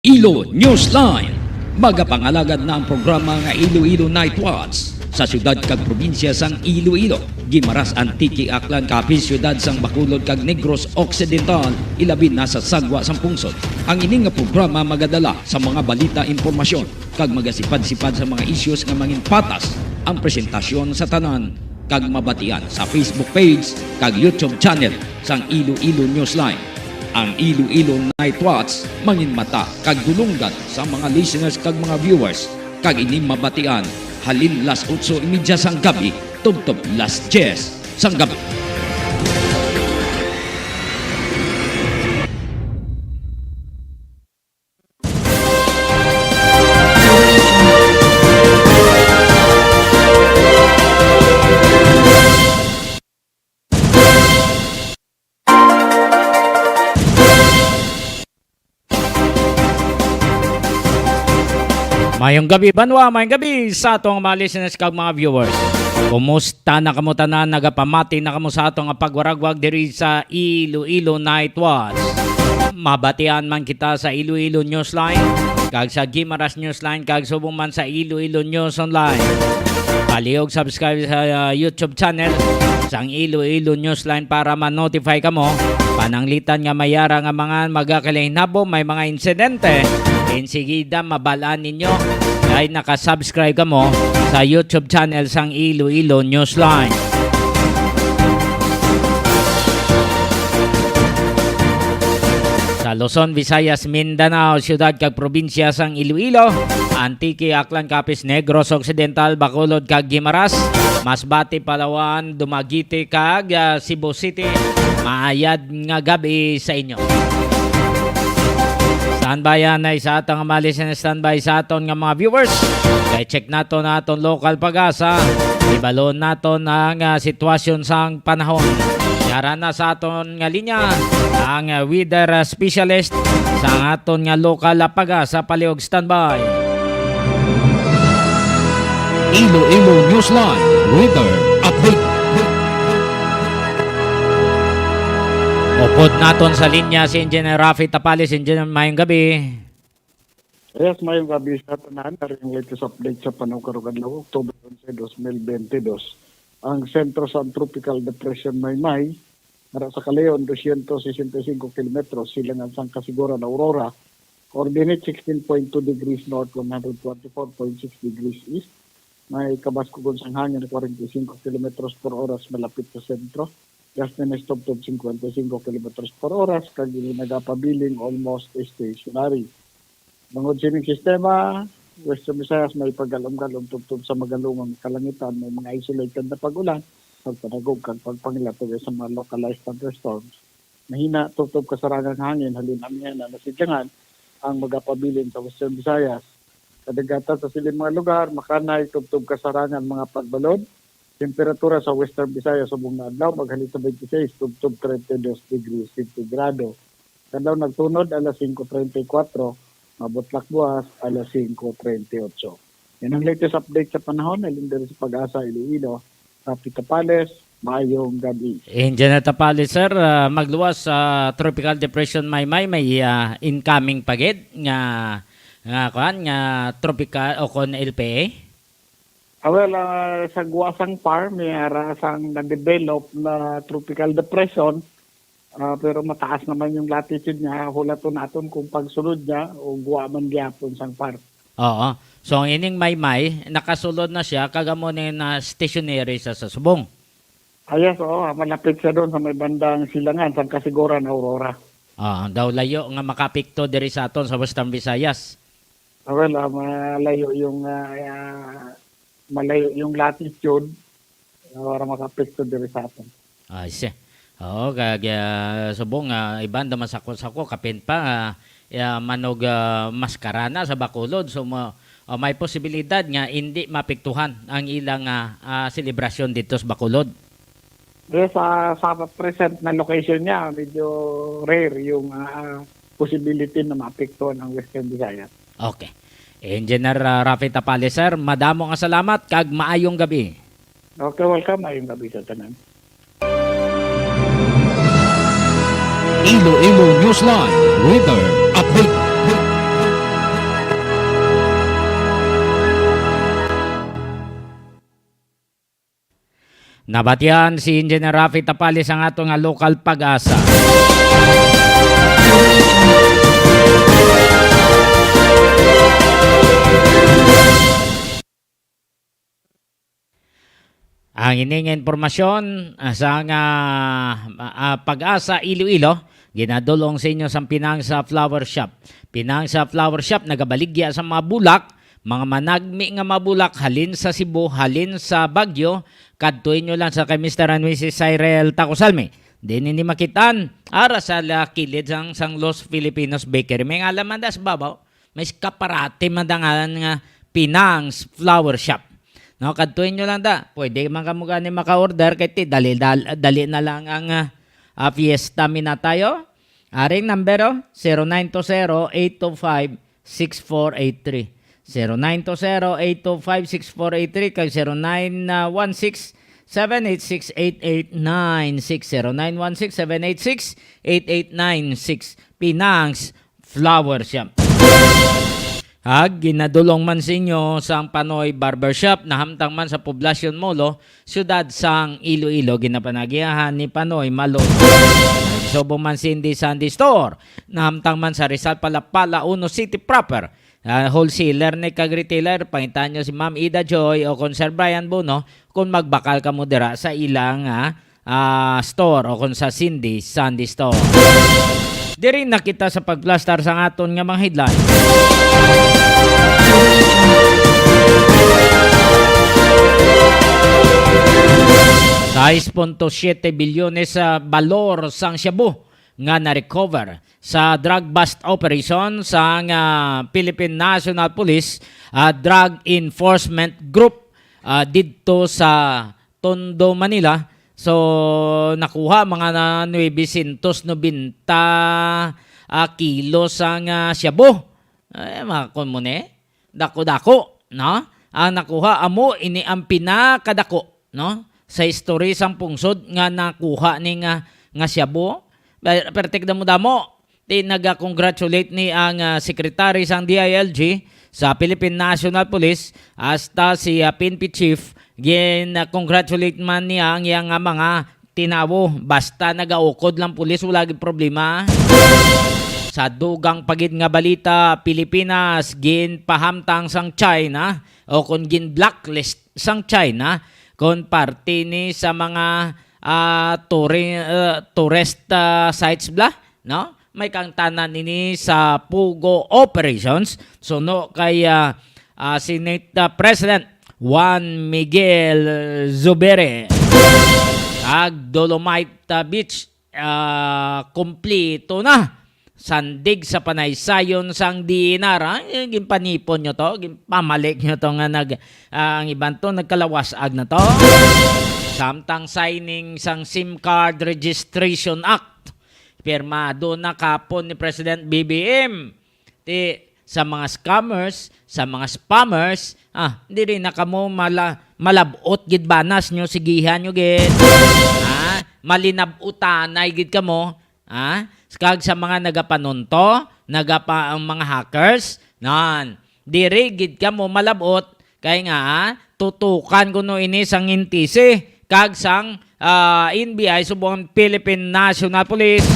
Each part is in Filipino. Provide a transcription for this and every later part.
Iloilonewsline, magapangalagad na ang programa nga Iloilo Night Watch sa syudad kag probinsya sang Iloilo. Gimaras Antique Aklan kapis syudad sang Bacolod kag Negros Occidental, ilabi na sa sagwa sang pungsod. Ang ini nga programa magadala sa mga balita, impormasyon kag magasipad-sipad sa mga issues nga mangin patas ang presentasyon sa tanan kag mabatian sa Facebook page kag YouTube channel sang Iloilonewsline. Ang Iloilo Night Watch mangin mata kag dulunggan sa mga listeners kag mga viewers kag ini mabatian halin las 8:30 sang gabi tubtob las 10 sang gabi. Mayong gabi banwa, mayong gabi sa atong mga listeners kag mga viewers. Kumusta na kamo tanan, nagapamati na kamo sa atong pagwaragwag diri sa Iloilo Night Watch. Mabatian man kita sa Iloilo Newsline, kag sa Gimaras Newsline, kag subong man sa Iloilo News Online. Palihog subscribe sa YouTube channel sang Iloilo Newsline para ma-notify kamo pananglitan nga mayara nga mga magakalainabo may mga insidente. Insigida mabalaan ninyo ay nakasubscribe ka mo sa YouTube channel sang Iloilo Newsline. Sa Luzon, Visayas, Mindanao, siyudad kag probinsya sang Iloilo, Antique, Aklan, Capiz, Negros Occidental, Bacolod kag Guimaras, Masbate, Palawan, Dumaguete kag Cebu City, maayad nga gabi sa inyo. Standby yan ay sa atong malis na standby sa aton nga mga viewers. Kaya check nato na aton local pag-asa. Ibalon nato ang sitwasyon sang panahon. Yara na sa aton nga linya ang weather specialist sa aton nga local pag-asa. Palihog standby. Iloilo Newsline Weather Update. Upod naton sa linya si Engineer Rafi Tapalis. Engineer, mayong gabi. Yes, mayong gabi sa tanan. Yung latest update sa panahon karong adlaw, October 11, 2022. Ang sentro sa Tropical Depression Maymay, para sa Kalayon, 265 kilometros, silangan sang kasiguran Aurora, coordinate 16.2 degrees north, 124.6 degrees east. May kabaskugon sang hangin na 45 kilometros per oras malapit sa sentro. Just na stop 55 km per oras, kag nagapabiling almost stationary. Bangod sining sistema, Western Visayas may paggalom-galom tubtob sa magalumang kalangitan, may mga isolated na pag-ulan, pagpanagog kag pagpangilatog sa mga localized thunderstorms. Mahina tubtob kasarangang hangin, halin namin na nasidyangan ang magapabiling sa Western Visayas. Kadagatan sa siling mga lugar, makanay tubtob kasarangan mga pagbalod. Temperatura sa Western Visayas subong na adlaw maghalit sa 26 tubtob 32 degrees centigrado. Kadlaw nagtunod alas 5:34, mabutlak buwas alas 5:38. Yan ang latest update sa panahon alin diri sa Pag-asa Iloilo. Rafi Tapales, maayong gabi. Engineer Tapalis, sir, magluwas sa Tropical Depression Maymay, may incoming pagid nga tropical o kon LPA. Well, sa Guasang Farm, may sang na-develop na tropical depression, pero mataas naman yung latitude niya. Hulaton natin kung pagsulod niya o guwaman gyapon sang farm. Oo. So, ang ining Maymay, nakasulod na siya, kagamo na stationary sa subong. Yes, malapit siya doon sa may bandang silangan, sa kasiguran Aurora. Daw layo nga makapikto diri sa aton sa Western Visayas. Well, malayo yung latitude para makapekto diri sa atin. Ay siya. Oo, kag subong iban da masako-sako kapin pa manog maskarana sa Bacolod. So may posibilidad nga hindi mapektuhan ang ilang selebrasyon dito sa Bacolod. Yes, sa present na location niya, medyo rare yung possibility na mapektuhan ang Western Visayas. Okay. Engineer Rafi Tapales, sir, madamo nga salamat kag maayong gabi. Okay, welcome. Maayong gabi sa tanan. Iloilonewsline Weather Update. Nabatian si Engineer Rafi Tapalis ang ato nga lokal pag-asa. Ang ining informasyon sa pag-asa Iloilo, ginadulong sa inyo sa Pinang sa Flower Shop. Pinang sa Flower Shop, nagabaligya sa mga bulak, mga managmi nga mabulak, halin sa Cebu, halin sa Baguio, kadtuin nyo lang sa kay Mr. and Mrs. Cyril Tacosalme. Di ni makitaan, ara sa kilid sang Los Filipinos Bakery. May alaman das babaw, may skaparate madangalan nga Pinang's Flower Shop. No, kadtuin nyo lang da. Pwede man kamo gani maka-order kay ti dali na lang ang fiesta mina tayo. Aring number 0920-825-6483. 0920-825-6483 kag 0916-786-8896. 0916-786-8896. Pinang's Flower Shop. Ginadulong man sa inyo sa Panoy Barbershop na hamtang man sa Poblacion Molo, siyudad sang Iloilo, ginapanagiyahan ni Panoy Malon. Sobong man Cindy Sandy Store na hamtang man sa Rizal Palapala, Uno City proper. Wholesaler ni kag retailer, pangitan nyo si Ma'am Ida Joy o kung Sir Brian Bono kung magbakal ka mo dira sa ilang store o kung sa Cindy Sandy Store. Diri nakita sa pagplastar sa aton nga mga headline. 6.7 bilyones sa balor sang Shabu nga na-recover sa drug bust operation sa Philippine National Police Drug Enforcement Group dito sa Tondo, Manila. So, nakuha mga 990 kilos ang shabu. Mga konmune, dako-dako, no? Ang nakuha amo ini ang pinakadako, no? Sa history sang pungsod nga nakuha ni nga shabu. Pertekda mo damo, nag-congratulate ni ang secretary sang DILG sa Philippine National Police hasta si PNP Chief. Congratulate man niya ang iyang mga tinawo. Basta nagaukod lang pulis, wala gid problema. Sa dugang pagid nga balita, Pilipinas ginpahamtang sang China o kung gin blacklist sang China kung parte ni sa mga tourist sites bla, no? May kang tanan nini sa Pugo operations. So no kay Senate President Juan Miguel Zubere ag Dolomite Beach kompleto na. Sandig sa panaysayon sang dinar. Ginpanipon nyo to, ginpamalik nyo to nga ang iban to nagkalawas ag na to. Samtang signing sang SIM Card Registration Act, pirmado na kapon ni President BBM. Sa mga scammers, sa mga spammers, hindi rin na kamo malabot gid banas nyo, sigihan nyo gid. Malinabutanay gid kamo. Skag sa mga nagapanunto, ang mga hackers, diri gid kamo malabot, kay nga tutukan kuno ini sang intisi, kag sang NBI subong Philippine National Police.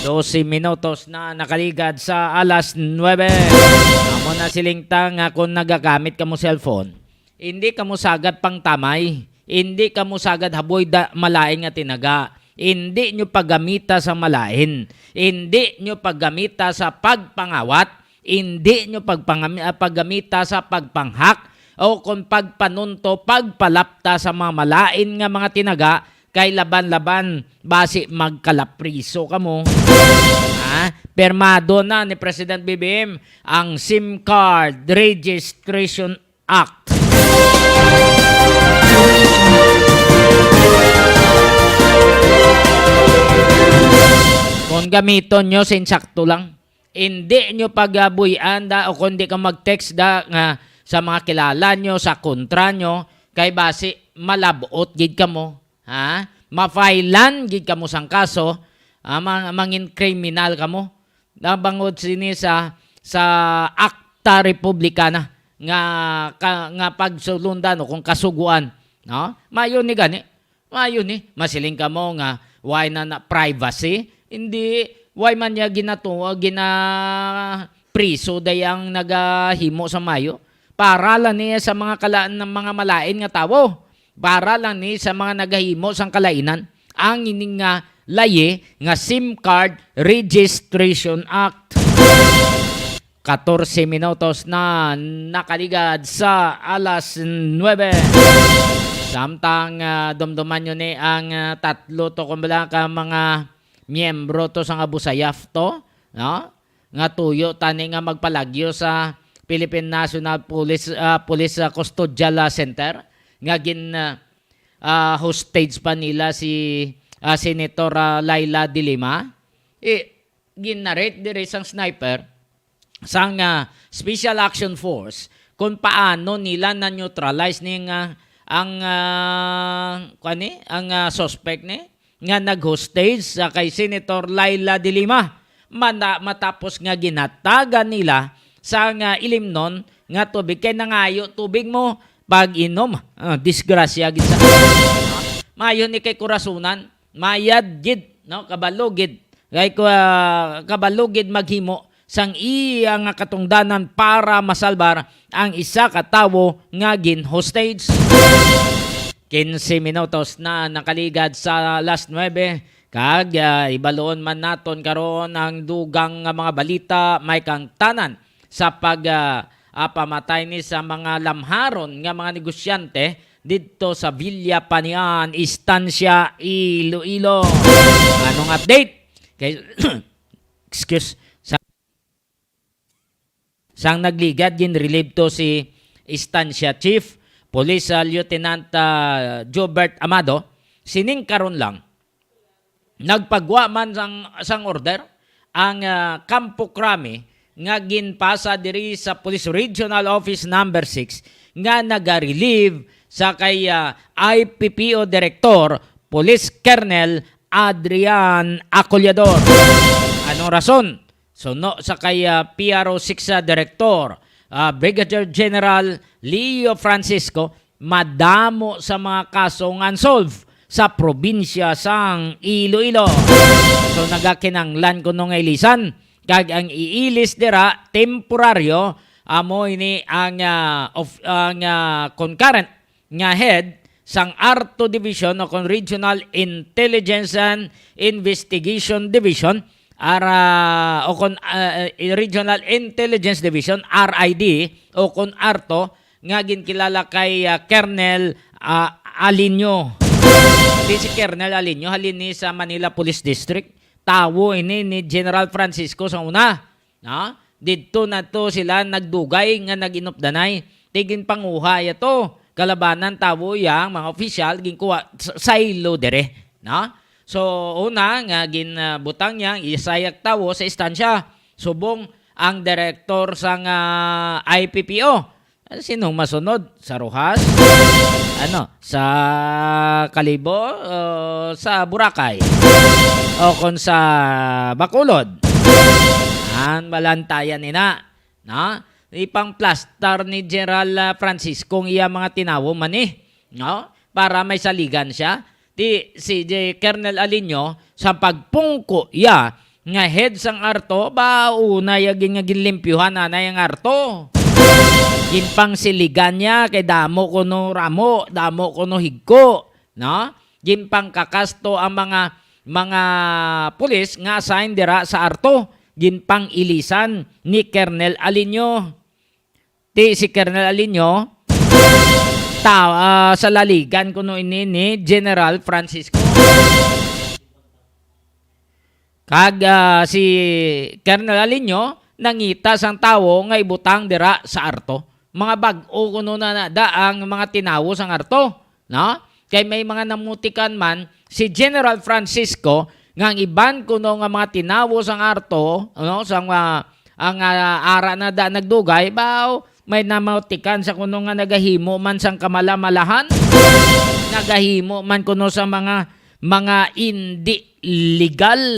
12 minutos na nakaligad sa alas 9. Amo na silingtang kung nagagamit ka mo cellphone. Hindi ka mo sagad pang tamay. Hindi ka mo sagad haboy malain nga tinaga. Hindi nyo paggamita sa malain. Hindi nyo paggamita sa pagpangawat. Hindi nyo paggamita sa pagpanghak. O kung pagpanunto, pagpalapta sa mga malain nga mga tinaga, kay laban-laban basi magkalapriso ka mo. Permado na ni President BBM ang SIM Card Registration Act. Kung gamiton nyo, sinsakto lang. Hindi nyo pagabuyan o kung di ka mag-text nga sa mga kilala nyo, sa kontra nyo, kay basi malabot gid ka mo. Mafailan gid ka mo sang kaso, mangin kriminal ka mo. Nabangod sini sa Akta Republicana nga pagsulundan o kung kasuguan, no? Mayon ni gani. Mayo ni, masiling ka mo nga, why na privacy? Hindi, why man niya priso dayang nagahimo sa mayo? Para lang niya sa mga kalaan ng mga malain nga tawo. Para lang ni sa mga nagahimo sang kalainan. Ang ining nga laye nga SIM Card Registration Act. 14 minutos na nakaligad sa alas 9. Samtang dumduman nyo ni ang tatlo to kumbala ka mga miyembro to sa Abu Sayyaf to, no? Nga tuyo tani nga magpalagyo sa Philippine National Police Custodial Center nga hostage pa nila si Senator Laila de Lima. Ginarate dire sang sniper sang Special Action Force kung paano nila na-neutralize ning ang suspect ni nga nag-hostage sa kay Senator Laila de Lima matapos nga ginatagan nila sa ilimnon nga tubig kay nangayo tubig mo pag inom disgrasya gid sa mayon ni kay kurasunan mayad gid no kabalugid kay kabalugid maghimo sang iya nga katungdanan para masalbar ang isa ka tawo nga gin-hostage. 15 minutos na nakaligad sa last 9. Kag ibaloon man naton karon ang dugang nga mga balita may kang tanan sa pamatay ni sa mga lamharon nga mga negosyante dito sa Villa Panian, Estancia, Iloilo. Anong update? Kay sang nagligad gin-relieve to si Estancia Chief Police Lieutenant Jobert Amado. Sining karon lang nagpagwa man sang order ang Campo Crame nga ginpasa diri sa Police Regional Office number 6 nga naga-relieve sa kay IPPO Director Police Colonel Adrian Acolyador. Anong rason? So no sa kay PRO 6 Director Brigadier General Leo Francisco madamo sa mga kaso nga unsolved sa probinsya sang Iloilo. So nagakinanglan ko nung ilisan kag ang iilis dira temporaryo amo ini ang concurrent nga head sang Arto Division o Regional Intelligence and Investigation Division Regional Intelligence Division RID o kon Arto nga ginkilala kay Colonel Alinyo. Si Colonel Alinyo halin ni sa Manila Police District. Tawo ini ni General Francisco sa una. No? Dito na to sila nagdugay nga naginupdanay. Tigin panguhay ito. Kalabanan tawo yang mga opisyal ginkuha sa ilo dere. No? So, una nga ginbutang niya isayak tawo sa istansya. Subong ang direktor sa IPPO. Sinong masunod? Sa Rojas? Sa Kalibo? Sa Boracay? O kung sa Bacolod? Ang balantayan nina. No? Ipang plaster ni General Francisco iya mga tinawo man no? Para may saligan siya. Si Colonel Alinyo sa pagpungko nga head sang Arto una yaging nga ginlimpyuhan na yung Arto. Ginpang siligan niya kay damo ko no ramo, damo ko no higko, no? Ginpang kakasto ang mga pulis nga assign dira sa Arto. Ginpang ilisan ni Colonel Alinyo. Si Colonel Alinyo sa laligan kuno ini ni General Francisco. Kag si Colonel Alinyo nangita sang tawo nga ibutang dira sa Arto. Mga bag-o kuno na daang mga tinawo sang Arto, no? Kay may mga namutikan man si General Francisco nga ang iban kuno nga mga tinawo sang Arto, no? Sang ang ara na nagdugay may namutikan sa kuno nga nagahimo man sang kamalamalahan, nagahimo man kuno sa mga hindi legal.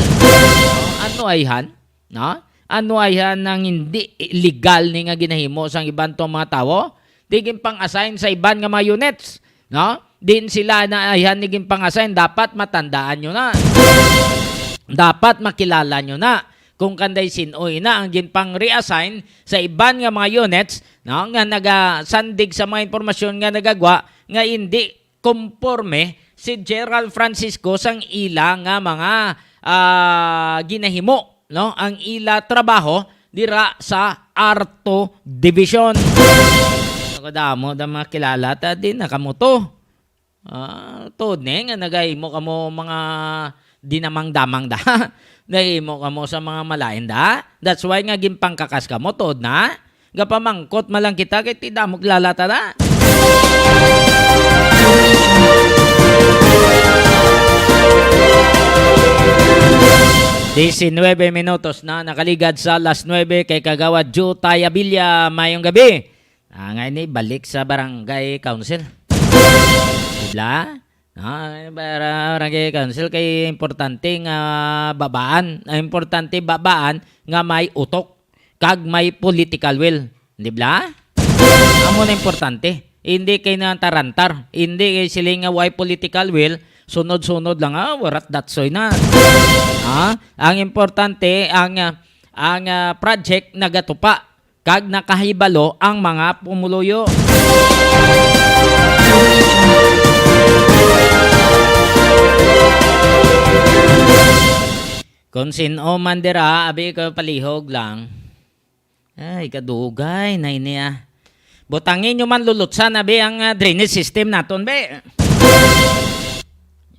Ano ayhan? No? Ano ayhan ng hindi legal ni nga ginahimo sang iban tong mga tawo? Digin pang assign sa iban nga mga units, no? din sila na ihanigin pang-assign, dapat matandaan nyo na. Dapat makilala nyo na kung kanday sinoy na ang ginpang reassign sa iban nga mga units, no, nga nagasandig sa mga impormasyon nga nagagwa nga hindi konforme si Gerald Francisco sang ila nga mga ginahimo, no, ang ila trabaho dira sa Arto Division. Nakadamo da makilala ta din nakamoto. Tod nga nagahimo kamo mga dinamang-damang da. Nahimo kamo sa mga malain da. That's why nga gimpang kakas kamo tod na. Gapamangkot malang kita kay ti damog lalata na. 19 minutos na nakaligad sa alas 9 kay Kagawad Joe Tayabilla. Mayong gabi. Ngayon ni balik sa barangay council. Dibla? Barangay council kay importante nga babaan. Importante babaan nga may utok kag may political will. Dibla? Amo na importante. Hindi kay na tarantar. Hindi kay sila nga way political will. Sunod-sunod lang, warat datsoy na. Ang importante, ang project nagatupa, kag nakahibalo ang mga pumuluyo. Kung sino man dira, abi ko palihog lang. Ay, kadugay, na iniya. Butangin nyo man lulutsan, abi, ang drainage system naton, be.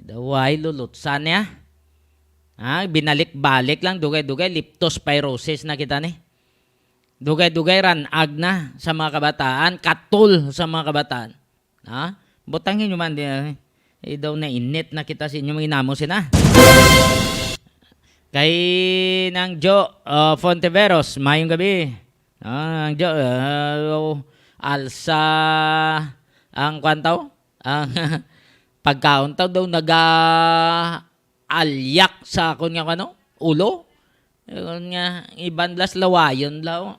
Daway lulutsan niya. Binalik-balik lang, dugay-dugay, leptospirosis na kita ni. Dugay-dugay ranag na sa mga kabataan, katul sa mga kabataan. Butangin nyo man din. Daw na init na kita sa inyo mga inamosin na. Kay nang Jo Fonteveros, mayong gabi. Nang Jo, alsa ang kwantaw? Ang pagkaon daw nag-alyak sa akon nga ulo. Nga ibanlas lawayon law.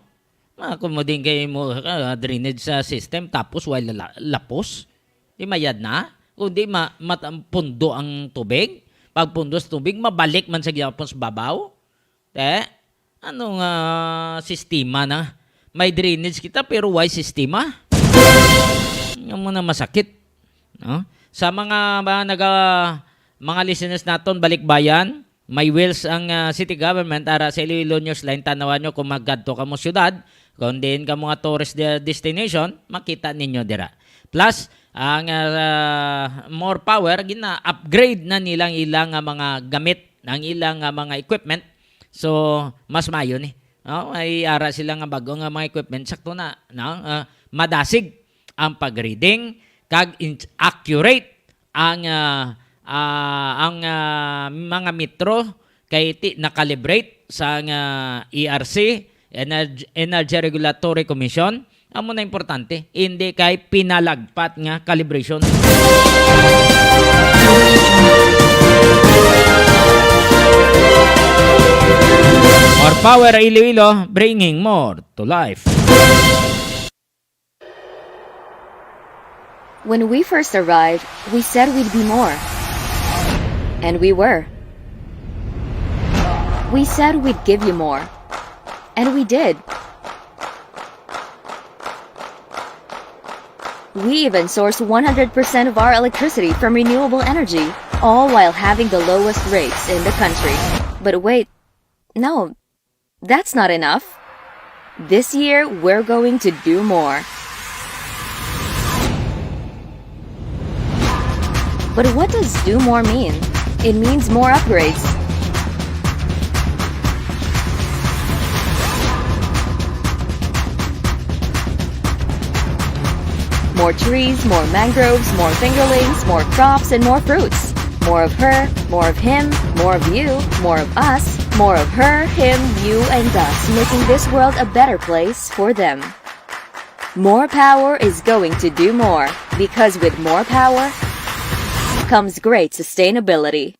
Kung mo din kayo mo drainage sa system tapos wala lapos. Di mayad na. Kung di pundo ang tubig. Pag pundo sa tubig, mabalik man sa gyapon sa babaw. Anong sistema na? May drainage kita pero why sistema? Yung muna masakit. No? Sa mga listeners naton balikbayan, may wills ang city government ara sa Iloilonewsline. Tanawan nyo kung maggadto ka mo syudad, kung din ka mga tourist destination, makita ninyo dira. Plus, ang more power, gina-upgrade na nilang ilang mga gamit, ng ilang mga equipment. So, mas mayo ni. No? May ara sila nga bagong mga equipment. Sakto na. No? Madasig ang pag-reading, kag accurate ang mga metro kay nakalibrate sa ERC, Energy Regulatory Commission. Amo na importante, hindi kay pinalagpat nga calibration. More power Iloilo, bringing more to life. When we first arrived, we said we'd be more. And we were. We said we'd give you more. And we did. We even source 100% of our electricity from renewable energy, all while having the lowest rates in the country. But wait, no, that's not enough. This year, we're going to do more. But what does do more mean? It means more upgrades. More trees, more mangroves, more fingerlings, more crops, and more fruits. More of her, more of him, more of you, more of us, more of her, him, you, and us, making this world a better place for them. More power is going to do more, because with more power comes great sustainability.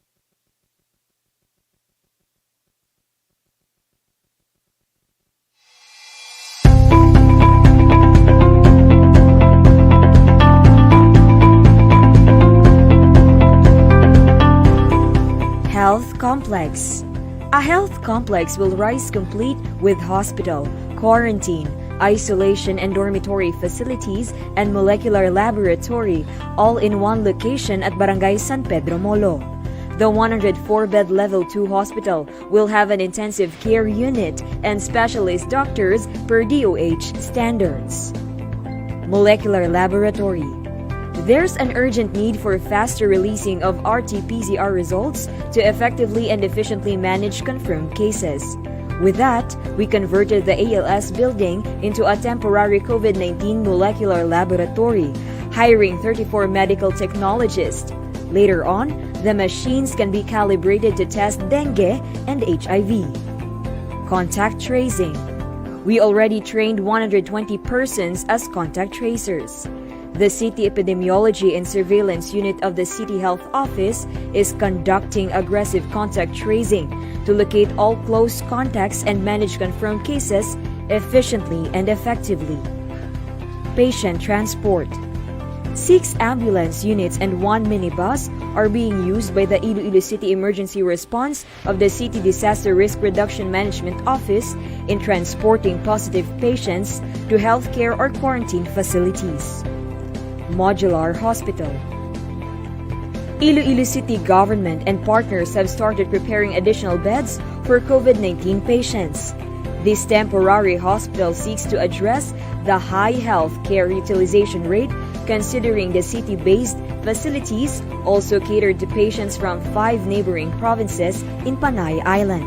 complex. A health complex will rise complete with hospital, quarantine, isolation and dormitory facilities, and molecular laboratory, all in one location at Barangay San Pedro Molo. The 104-bed Level 2 hospital will have an intensive care unit and specialist doctors per DOH standards. Molecular laboratory. There's an urgent need for faster releasing of RT-PCR results to effectively and efficiently manage confirmed cases. With that, we converted the ALS building into a temporary COVID-19 molecular laboratory, hiring 34 medical technologists. Later on, the machines can be calibrated to test dengue and HIV. Contact tracing. We already trained 120 persons as contact tracers. The City Epidemiology and Surveillance Unit of the City Health Office is conducting aggressive contact tracing to locate all close contacts and manage confirmed cases efficiently and effectively. Patient transport. 6 ambulance units and 1 minibus are being used by the Iloilo City Emergency Response of the City Disaster Risk Reduction Management Office in transporting positive patients to healthcare or quarantine facilities. Modular Hospital. Iloilo City government and partners have started preparing additional beds for COVID-19 patients. This temporary hospital seeks to address the high health care utilization rate, considering the city-based facilities also catered to patients from 5 neighboring provinces in Panay Island.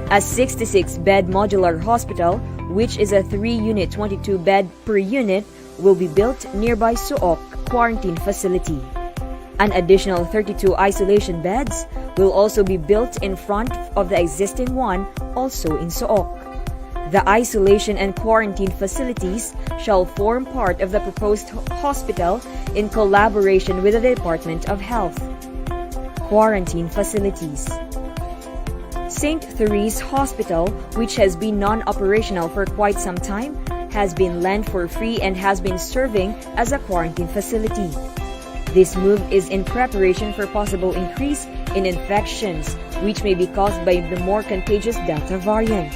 A 66-bed modular hospital, which is a 3-unit 22-bed per unit, will be built nearby Suok quarantine facility. An additional 32 isolation beds will also be built in front of the existing one, also in Suok. The isolation and quarantine facilities shall form part of the proposed hospital in collaboration with the Department of Health. Quarantine facilities. St. Therese Hospital, which has been non-operational for quite some time, has been lent for free and has been serving as a quarantine facility. This move is in preparation for possible increase in infections, which may be caused by the more contagious Delta variant.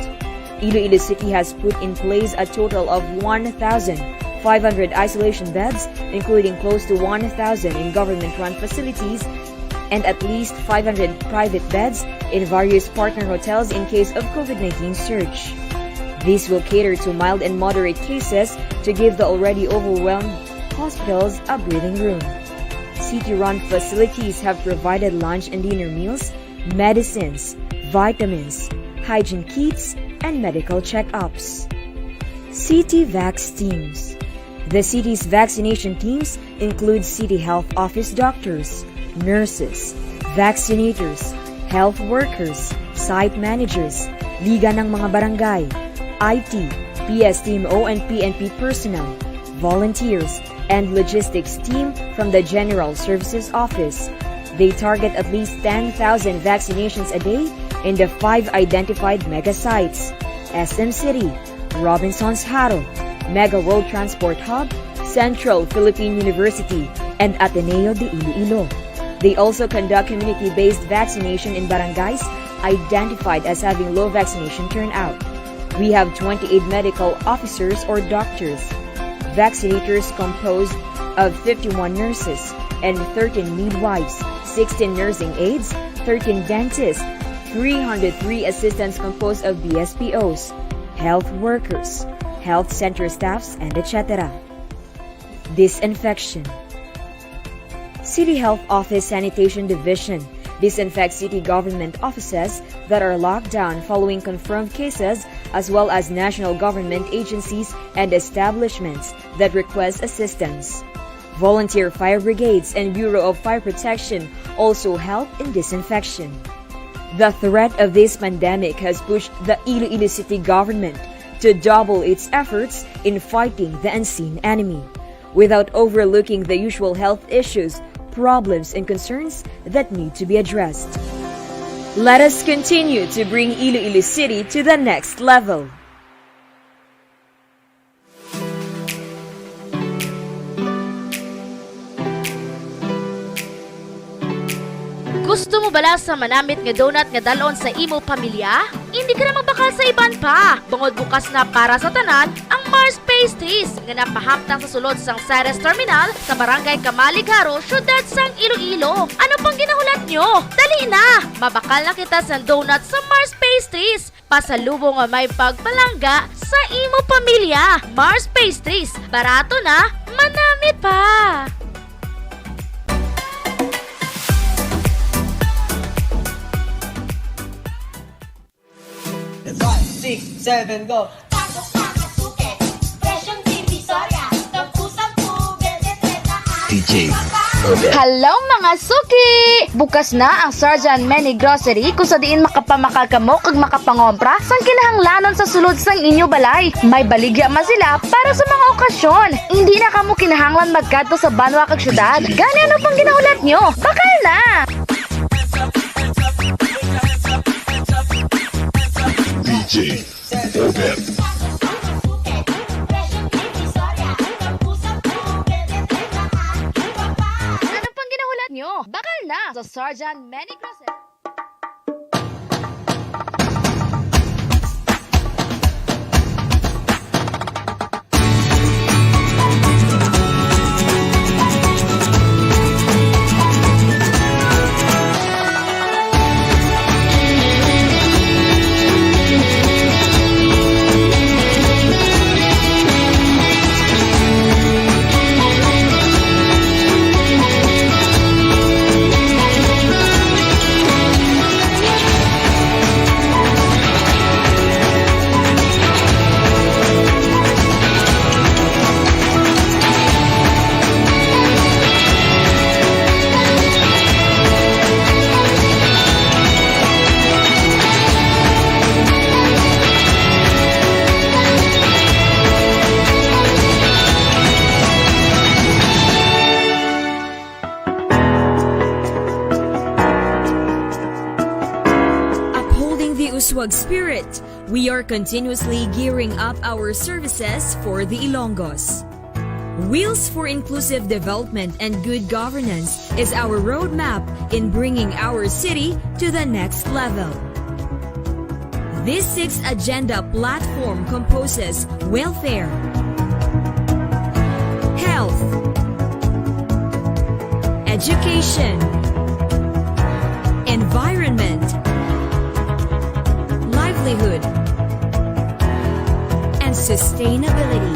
Iloilo City has put in place a total of 1,500 isolation beds, including close to 1,000 in government-run facilities and at least 500 private beds in various partner hotels in case of COVID-19 surge. This will cater to mild and moderate cases to give the already overwhelmed hospitals a breathing room. City-run facilities have provided lunch and dinner meals, medicines, vitamins, hygiene kits, and medical checkups. City Vax teams. The city's vaccination teams include City Health Office doctors, nurses, vaccinators, health workers, site managers, liga ng mga barangay, IT, PSTMO and PNP personnel, volunteers, and logistics team from the General Services Office. They target at least 10,000 vaccinations a day in the 5 identified mega sites: SM City, Robinson's Haro, Mega World Transport Hub, Central Philippine University, and Ateneo de Iloilo. They also conduct community-based vaccination in barangays identified as having low vaccination turnout. We have 28 medical officers or doctors, vaccinators composed of 51 nurses and 13 midwives, 16 nursing aides, 13 dentists, 303 assistants composed of BSPOs, health workers, health center staffs, and etc. Disinfection. City Health Office Sanitation Division disinfects city government offices that are locked down following confirmed cases, as well as national government agencies and establishments that request assistance. Volunteer fire brigades and Bureau of Fire Protection also help in disinfection. The threat of this pandemic has pushed the Iloilo City government to double its efforts in fighting the unseen enemy, without overlooking the usual health issues, problems, and concerns that need to be addressed. Let us continue to bring Iloilo City to the next level. Gusto mo bala sa manamit nga donut nga dalon sa imo pamilya? Hindi ka na magbakal sa iban pa. Bungod bukas na para sa tanan ang Mars Pastries nga napahamtang sa sulod sang Ceres Terminal sa Barangay Kamaligaro, syudad sang Iloilo. Ano pang ginahulat nyo? Dali na! Mabakal na kita sa donut sa Mars Pastries. Pasalubong nga may pagpalangga sa imo pamilya. Mars Pastries. Barato na, manamit pa! 6, 7, go! Hello mga suki! Bukas na ang Sarjan Many Grocery kung sa diin makapamakal kamo kag makapangompra sang kinahanglanon sa sulod sang inyo balay. May baligya man sila para sa mga okasyon. Hindi na kamo kinahanglan magkadto sa banwa kag syudad. Gani ano pang ginaulat nyo? Bakal na! DJ Robert. Ano pang ginahulat nyo? Bakal na sa Sarjan Many Grocery. Uswag spirit, we are continuously gearing up our services for the Ilonggos. Wheels for Inclusive Development and Good Governance is our roadmap in bringing our city to the next level. This sixth agenda platform composes welfare, health, education, environment, livelihood, and sustainability.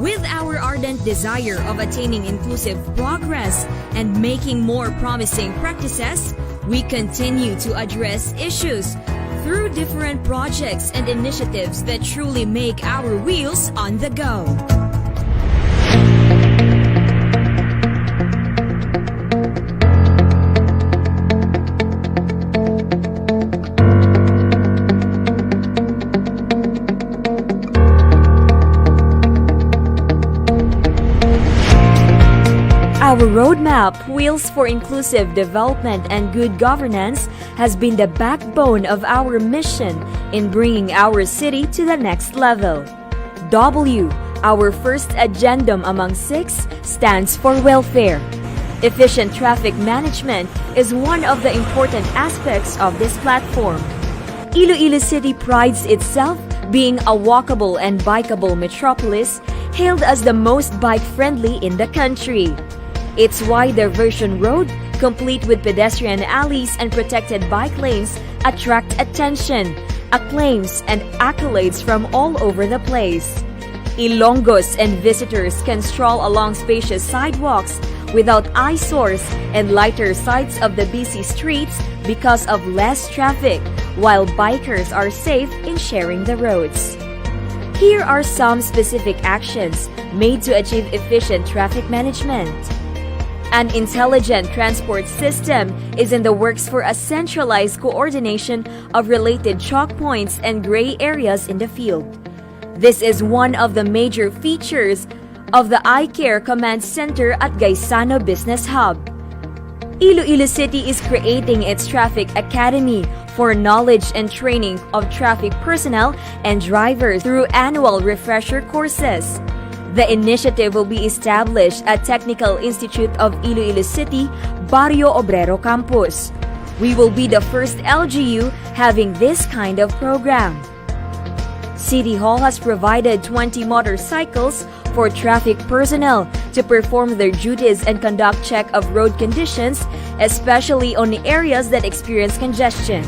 With our ardent desire of attaining inclusive progress and making more promising practices, we continue to address issues through different projects and initiatives that truly make our wheels on the go. Our roadmap, Wheels for Inclusive Development and Good Governance, has been the backbone of our mission in bringing our city to the next level. W, our first agendum among 6, stands for welfare. Efficient traffic management is one of the important aspects of this platform. Iloilo City prides itself being a walkable and bikeable metropolis, hailed as the most bike-friendly in the country. Its wide diversion road, complete with pedestrian alleys and protected bike lanes, attract attention, acclaims, and accolades from all over the place. Ilonggos and visitors can stroll along spacious sidewalks without eyesores and lighter sights of the busy streets because of less traffic, while bikers are safe in sharing the roads. Here are some specific actions made to achieve efficient traffic management. An intelligent transport system is in the works for a centralized coordination of related choke points and gray areas in the field. This is one of the major features of the iCare Command Center at Gaisano Business Hub. Iloilo City is creating its Traffic Academy for knowledge and training of traffic personnel and drivers through annual refresher courses. The initiative will be established at Technical Institute of Iloilo City, Barrio Obrero Campus. We will be the first LGU having this kind of program. City Hall has provided 20 motorcycles for traffic personnel to perform their duties and conduct check of road conditions, especially on areas that experience congestion.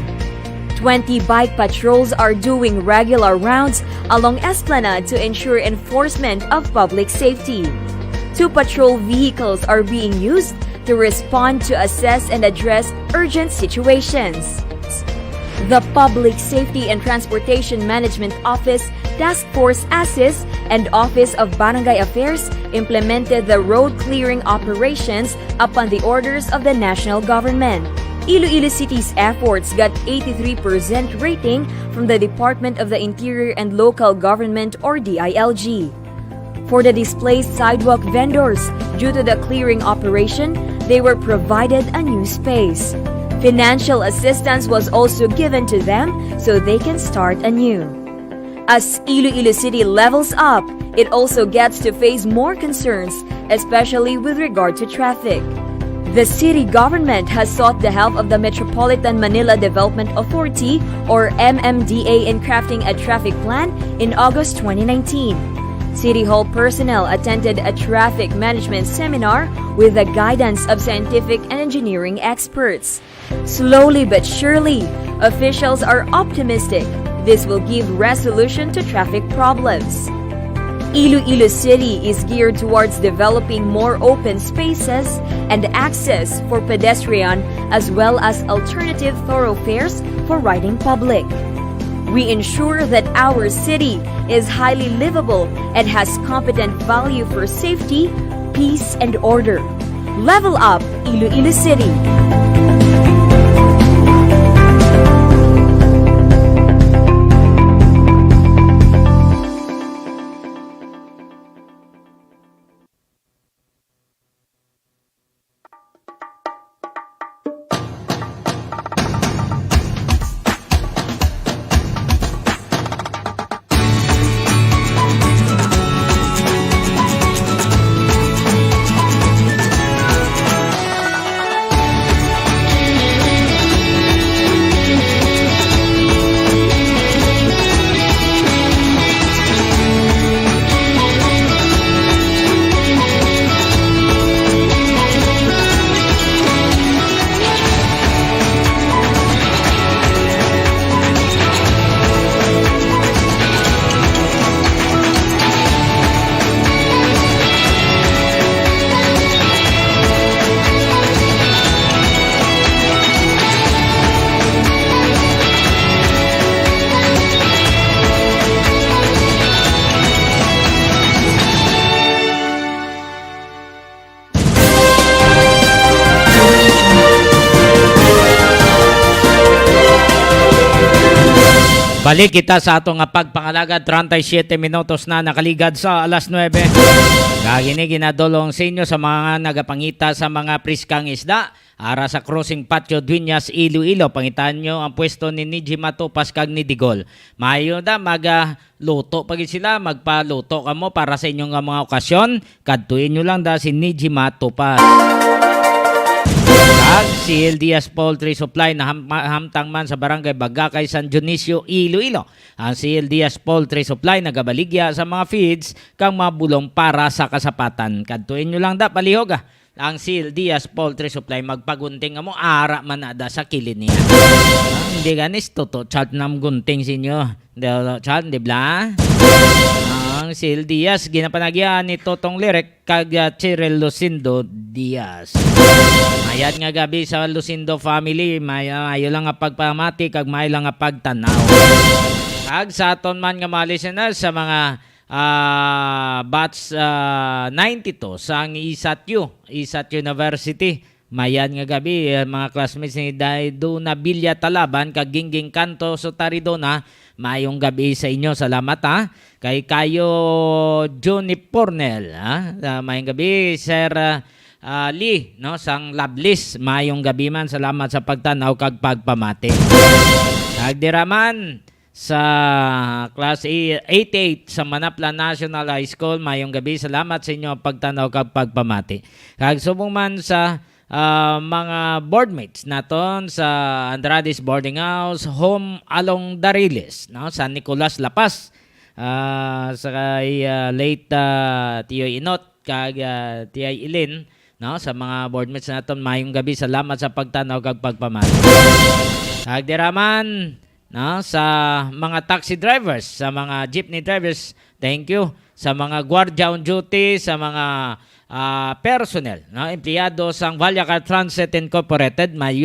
20 bike patrols are doing regular rounds along Esplanade to ensure enforcement of public safety. 2 patrol vehicles are being used to respond to assess and address urgent situations. The Public Safety and Transportation Management Office, Task Force ASIS, and Office of Barangay Affairs implemented the road clearing operations upon the orders of the national government. Iloilo City's efforts got 83% rating from the Department of the Interior and Local Government or DILG. For the displaced sidewalk vendors, due to the clearing operation, they were provided a new space. Financial assistance was also given to them so they can start anew. As Iloilo City levels up, it also gets to face more concerns, especially with regard to traffic. The city government has sought the help of the Metropolitan Manila Development Authority or MMDA in crafting a traffic plan in August 2019. City Hall personnel attended a traffic management seminar with the guidance of scientific and engineering experts. Slowly but surely, officials are optimistic this will give resolution to traffic problems. Iloilo City is geared towards developing more open spaces and access for pedestrian as well as alternative thoroughfares for riding public. We ensure that our city is highly livable and has competent value for safety, peace, and order. Level up Iloilo City. Balik kita sa atong pagpangalagad 37 minutos na nakaligad sa alas 9. Kagini ginadolong sa inyo sa mga nagapangita sa mga priskang isda ara sa crossing patio Dueñas Iloilo. Pangitan nyo ang pwesto ni Niji Matupas kag ni Digol. Mayo da luto pag sila, magpaluto kamo para sa inyong mga okasyon. Kadtuin nyo lang da si Niji Matupas. Kag si Diaz Poultry Supply na hamtang man sa barangay Bagakay, San Dionisio, Iloilo. Ang si Diaz Poultry Supply nagabaligya sa mga feeds kang mabulong para sa kasapatan. Kadtuin nyo lang da palihog ang Sil Diaz Poultry Supply magpagunting mo ara man ada sa kilid niya. Hindi ganis toto chat nam gunting sinyo. Chat di bla. Ang Sil Diaz ginapanagyan ni Totong Lirek kag Cheryl Lucindo Diaz. Mayad nga gabi sa Lucindo family, mayo lang nga pagpamati kag may lang nga pagtanaw. Kag sa aton man nga mga listeners sa mga batch 92 sa Isat University. Mayan nga gabi, mga classmates ni Daiduna Bilya Talaban, kag Gingging Kanto so Taridona, mayong gabi sa inyo. Salamat kay kayo Johnny Pornel. Mayong gabi, Sir Lee, no, sang Lablis. Mayong gabi man, salamat sa pagtanaw kag pagpamati. Kag diraman sa Class 88 sa Manapla National High School. Mayong gabi. Salamat sa inyo pagtanaw kag pagpamati. Kag subong man sa mga boardmates naton sa Andrades Boarding House, home along Dariles, no? San Nicolas Lapas, sa kay late Tiyoy Inot kag Tiyay Ilin, no? Sa mga boardmates naton, mayong gabi. Salamat sa pagtanaw kag pagpamati. Kag diraman, no, sa mga taxi drivers, sa mga jeepney drivers, thank you. Sa mga guardia on duty, sa mga personnel, no, empleyado sang Valyacar Transit Incorporated, may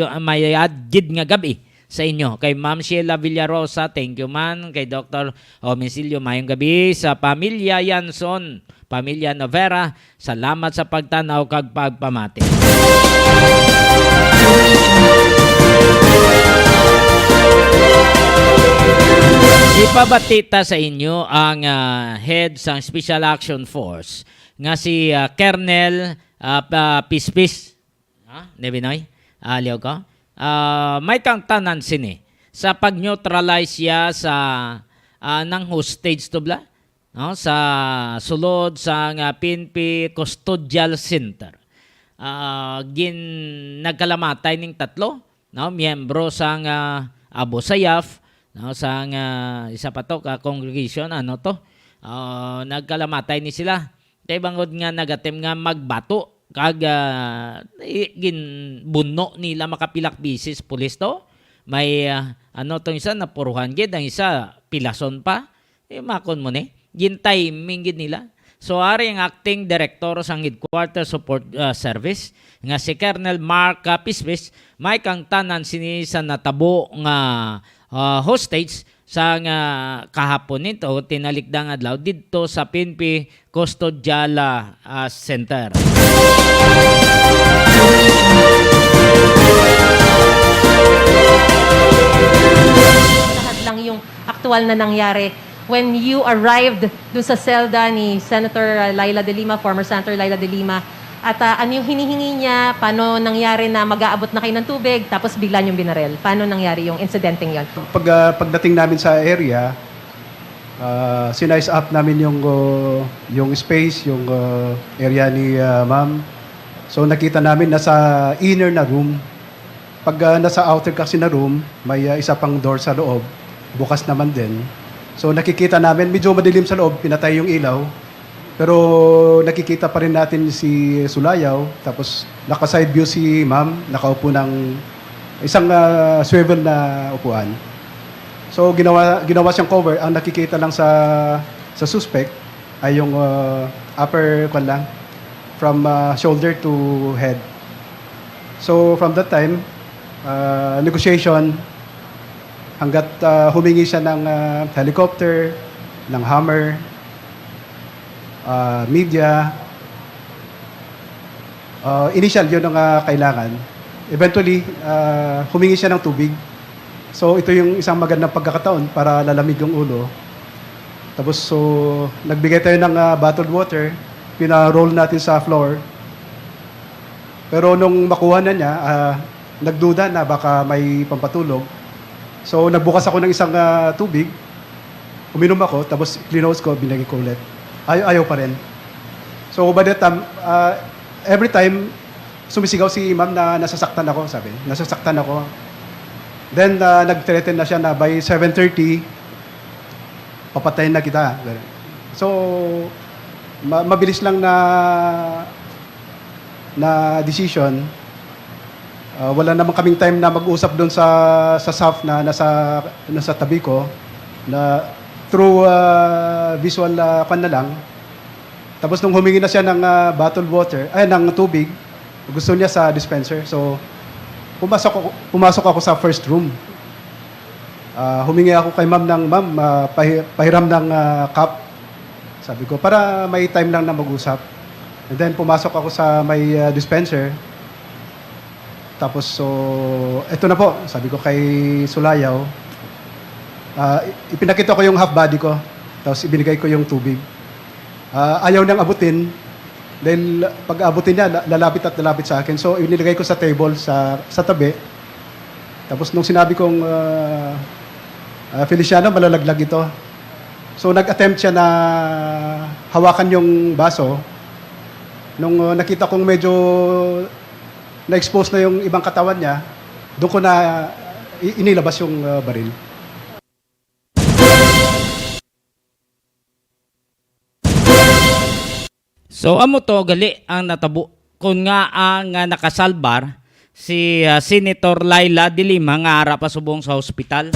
adjid nga gabi sa inyo. Kay Ma'am Sheila Villarosa, thank you man. Kay Dr. Omesilio, mayong gabi. Sa pamilya Yanson, pamilya Novera, salamat sa pagtanaw kag pagpamati. Ipabatita sa inyo ang head sa Special Action Force nga si Colonel Pispis. Nebinoy? Aliw ko? May kang tanan sini sa pag-neutralize siya sa ng hostage to bla, no? Sa sulod sa PNP Custodial Center. Nagkalamatay ning tatlo, no? Miyembro sang Abu Sayyaf, no, sang isa pa to congregation, ano to, nagkalamatay ni sila. Tay bangod nga nagatem nga magbato kag ginbuno nila makapilak bisis pulis to. May ano to isa napuruhan gid, ang isa pilason pa. Makon mo ni gintiming gid nila. So ari ang acting director sang Headquarters Support Service nga si Colonel Mark Pispis, may kang tanan sini sa natabo nga hostage sa kahapon nito tinalikdang adlaw didto sa PNP Custodial Center. Lahat lang yung aktual na nangyari when you arrived dun sa selda ni Senator Laila de Lima, former Senator Laila de Lima, at ano yung hinihingi niya, paano nangyari na mag-aabot na kayo ng tubig, tapos bigla yung binarel. Paano nangyari yung incidenteng yon? Pagdating namin sa area, sinize up namin yung space, yung area ni ma'am. So nakita namin nasa inner na room. Pag nasa outer kasi na room, may isa pang door sa loob, bukas naman din. So nakikita namin, medyo madilim sa loob, pinatay yung ilaw. Pero nakikita pa rin natin si Sulayaw, tapos naka-side view si ma'am, nakaupo ng isang swivel na upuan. So ginawa siyang cover. Ang nakikita lang sa suspect ay yung upper lang, from shoulder to head. So from that time, negotiation, hanggat humingi siya ng helicopter, ng Hammer, media. Initial yun ang kailangan. Eventually, humingi siya ng tubig. So ito yung isang magandang pagkakataon para lalamig yung ulo. Tapos so nagbigay tayo ng bottled water, pina-roll natin sa floor. Pero nung makuha na niya, nagduda na baka may pampatulog. So nagbukas ako ng isang tubig, uminom ako, tapos clinose ko, binigay ko ulit. Ayaw pa rin. So by that time, every time sumisigaw si ma'am na nasasaktan ako, sabi. Nasasaktan ako. Then nag-threaten na siya na by 7:30, papatayin na kita. So mabilis lang na decision. Wala naman kaming time na mag-usap doon sa staff na nasa tabi ko na through visual pan na lang. Tapos nung humingi na siya ng bottled water, ng tubig, gusto niya sa dispenser. So pumasok ako sa first room. Humingi ako kay ma'am ng pahiram ng cup. Sabi ko, para may time lang na mag-usap. And then pumasok ako sa may dispenser. Tapos so, eto na po, sabi ko kay Sulayaw, ipinakita ko yung half body ko, tapos ibinigay ko yung tubig. Ayaw nang abutin, dahil pag abutin niya, lalapit sa akin. So, inilagay ko sa table, sa tabi. Tapos nung sinabi kong Feliciano, malalaglag ito. So nag-attempt siya na hawakan yung baso. Nung nakita kong medyo na-expose na yung ibang katawan niya, doon ko na inilabas yung baril. So amo to gali ang natabo kun nga ang nakasalbar si Senator Laila de Lima nga ara pa subong sa ospital.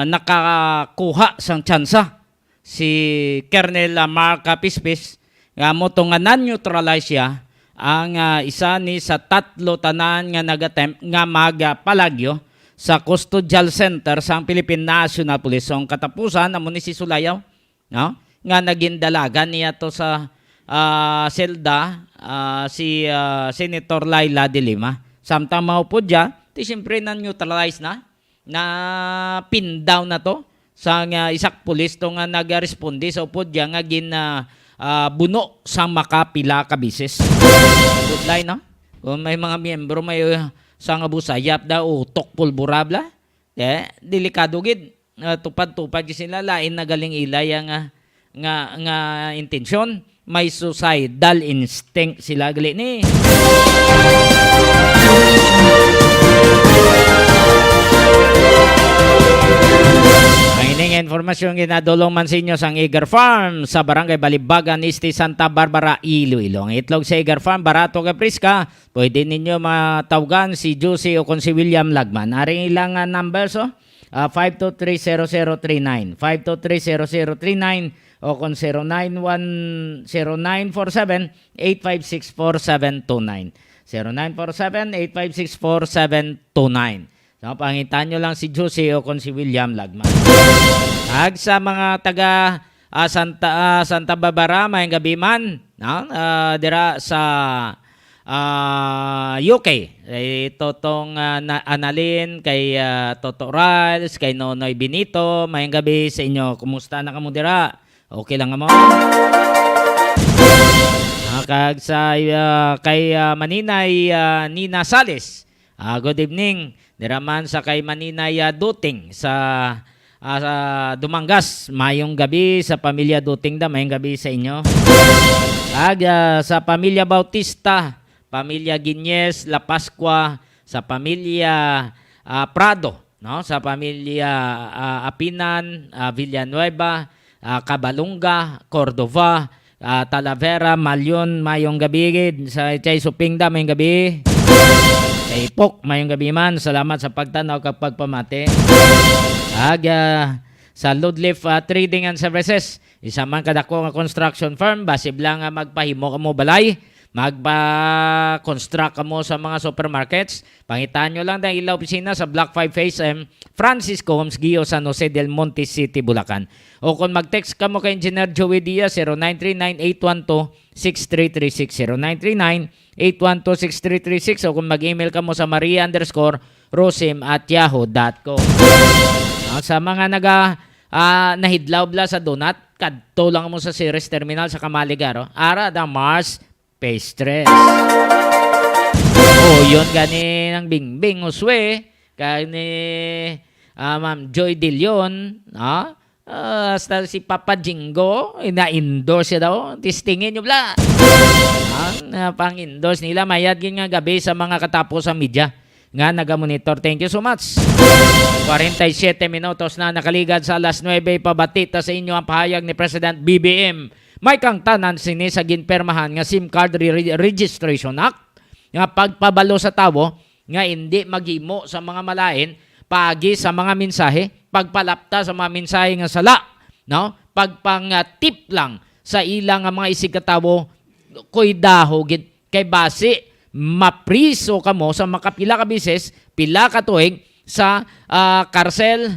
Nakakuha sang tsansa si Colonel Mark Pispis nga mo to nga nan-neutralize siya ang isa ni sa tatlo tanan nga nag-attempt nga magpalagyo sa custodial center sa Philippine National Police. So, ang katapusan amo ni si Sulayaw, no? Nga naging dalaga niya to sa selda si Senator Laila de Lima. Samtang maupod dya, ti siyempre na-neutralize na pin-down na to sa isak pulis to nga nag-responde sa upod dya nga buno sa makapila ka bisis. Good line, no? Kung may mga miyembro may sa nga busayap da utok pulburabla, delikado gid. Tupad-tupad sila lain na galing ilay nga intensyon, may suicidal instinct sila gali ni. Ang ining informasyon ginadulong man sa inyo sang Eager Farm sa Barangay Balibagan, Este, Santa Barbara, Iloilo. Ang itlog sa Eager Farm, barato ka priska. Pwede ninyo matawgan si Juicy o kung si William Lagman. Aring ilang numbers, 5230039, 5230039 o kung 0947-856-4729, 0947-856-4729. So, pangitan nyo lang si Juicy o kung si William Lagman. Sa mga taga Santa Barbara, may gabi man, no? Dira sa UK. Ito tong Annalyn, kay Toto Rals, kay Nonoy Benito, may gabi sa inyo. Kumusta na kamo dira? Okay lang mo? Kag sa kay Maninay Nina Sales. Good evening. Diraman sa kay Maninay Duting sa Dumangas. Mayong gabi sa pamilya Duting da, mayong gabi sa inyo. Kag sa pamilya Bautista, pamilya Ginyes, La Pascua, sa pamilya Prado, no? Sa pamilya Apinan, Villanueva, Cabalunga, Cordova, Talavera, Malyon, mayong gabi. Sa Chay Supingda, mayong gabi. Kay Pok, mayong gabi man. Salamat sa pagtanaw kapag pamate. Sa Ludleaf Trading and Services, isa man kadako nga construction firm, basib lang magpahimo ka mo balay, magpa-construct ka mo sa mga supermarkets. Pangitaan nyo lang dahil ila opisina sa Block 5 Phase M, Francisco Homes Gio, San Jose del Monte City, Bulacan. O kung mag-text ka mo kay Engineer Joey Diaz, 0939-812-6336, 0939-812-6336. O kung mag-email ka mo sa maria_rosim@yahoo.com. Sa mga nahidlaw bla sa donut, kadto lang mo sa Ceres Terminal sa Kamaligaro, ara da Mars Pastries. Yun gani ng Bingbing Uswe, gani Ma'am Joy De Leon, hasta si Papa Jingo, na-endorse siya daw, tistingin nyo bla. Pang-endorse nila, mayad yun nga gabi sa mga katapos sa media nga nagamonitor. Thank you so much. 47 minutos na nakaligad sa alas 9, pabatita sa inyo ang pahayag ni President BBM. May kang tanan sini sa ginpermahan nga SIM Card Registration Act nga pagpabalo sa tawo nga hindi maghimo sa mga malain, pagi sa mga mensahe, pagpalapta sa mga mensahe nga sala, no? Pagpang-tip lang sa ilang mga isigatawo, koy dahogid kay base mapriso ka mo sa makapila ka bises, pila ka tuig sa karsel.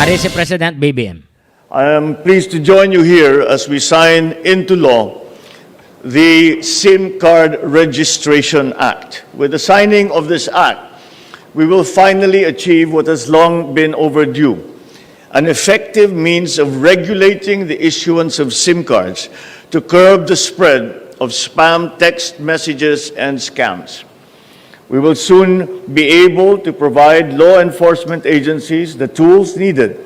Ari si President BBM. I am pleased to join you here as we sign into law the SIM Card Registration Act. With the signing of this act, we will finally achieve what has long been overdue, an effective means of regulating the issuance of SIM cards to curb the spread of spam text messages and scams. We will soon be able to provide law enforcement agencies the tools needed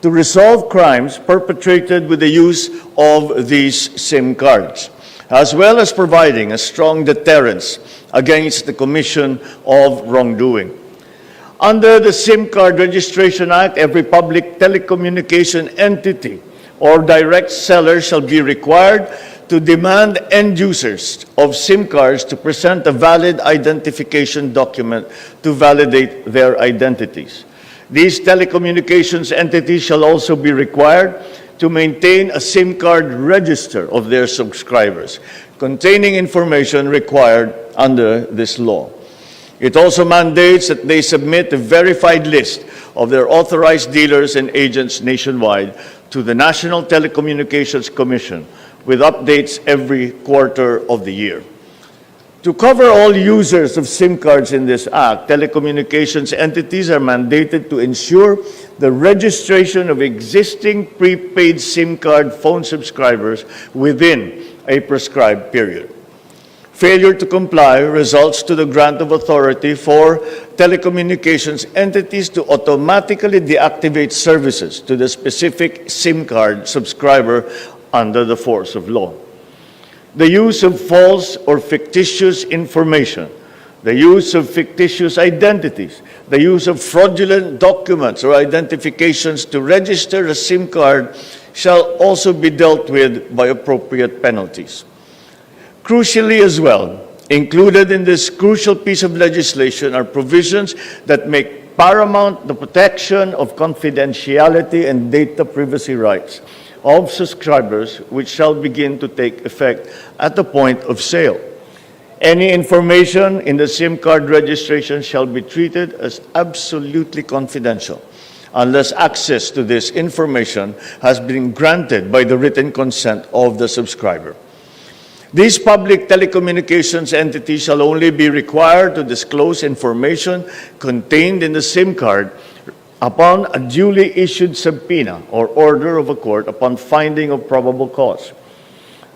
to resolve crimes perpetrated with the use of these SIM cards, as well as providing a strong deterrence against the commission of wrongdoing. Under the SIM Card Registration Act, every public telecommunication entity or direct seller shall be required to demand end users of SIM cards to present a valid identification document to validate their identities. These telecommunications entities shall also be required to maintain a SIM card register of their subscribers, containing information required under this law. It also mandates that they submit a verified list of their authorized dealers and agents nationwide to the National Telecommunications Commission with updates every quarter of the year. To cover all users of SIM cards in this act, telecommunications entities are mandated to ensure the registration of existing prepaid SIM card phone subscribers within a prescribed period. Failure to comply results to the grant of authority for telecommunications entities to automatically deactivate services to the specific SIM card subscriber under the force of law. The use of false or fictitious information, the use of fictitious identities, the use of fraudulent documents or identifications to register a SIM card shall also be dealt with by appropriate penalties. Crucially as well, included in this crucial piece of legislation are provisions that make paramount the protection of confidentiality and data privacy rights of subscribers, which shall begin to take effect at the point of sale. Any information in the SIM card registration shall be treated as absolutely confidential unless access to this information has been granted by the written consent of the subscriber. These public telecommunications entities shall only be required to disclose information contained in the SIM card upon a duly issued subpoena or order of a court upon finding of probable cause.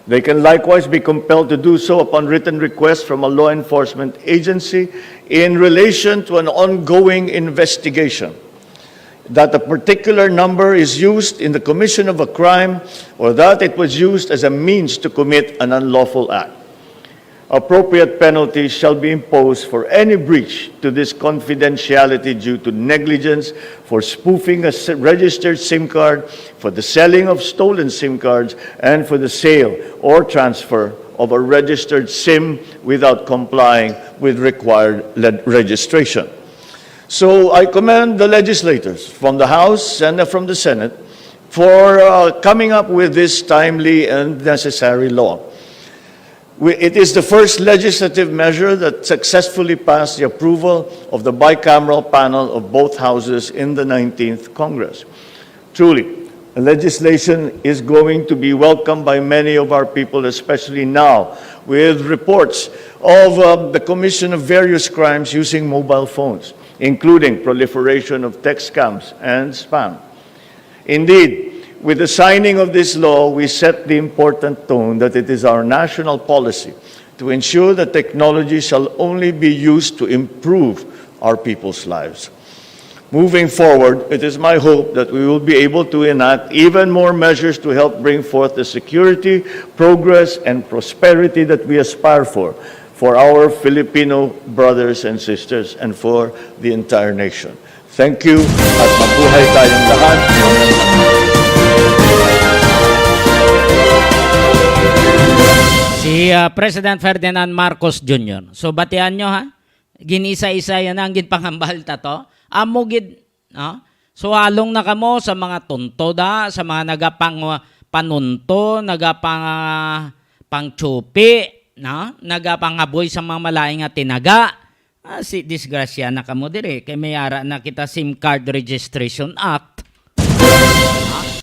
They can likewise be compelled to do so upon written request from a law enforcement agency in relation to an ongoing investigation, that a particular number is used in the commission of a crime or that it was used as a means to commit an unlawful act. Appropriate penalties shall be imposed for any breach to this confidentiality due to negligence, for spoofing a registered SIM card, for the selling of stolen SIM cards, and for the sale or transfer of a registered SIM without complying with required registration. So I commend the legislators from the House and from the Senate for coming up with this timely and necessary law. It is the first legislative measure that successfully passed the approval of the bicameral panel of both houses in the 19th Congress. Truly, the legislation is going to be welcomed by many of our people, especially now, with reports of the commission of various crimes using mobile phones, including proliferation of text scams and spam. Indeed, with the signing of this law, we set the important tone that it is our national policy to ensure that technology shall only be used to improve our people's lives. Moving forward, it is my hope that we will be able to enact even more measures to help bring forth the security, progress, and prosperity that we aspire for our Filipino brothers and sisters and for the entire nation. Thank you at mabuhay tayong lahat. Si President Ferdinand Marcos Jr. So batian nyo ha, ginisa-isa yan ang ginpangambalta to. Amugid, no? So halong na kamo sa mga tunto da, sa mga nagapang panunto, nagapang pangchupi, no? Nagapangaboy sa mga malaing nga tinaga. Si disgrasya na kamo dire kay mayara na kita SIM Card Registration Act.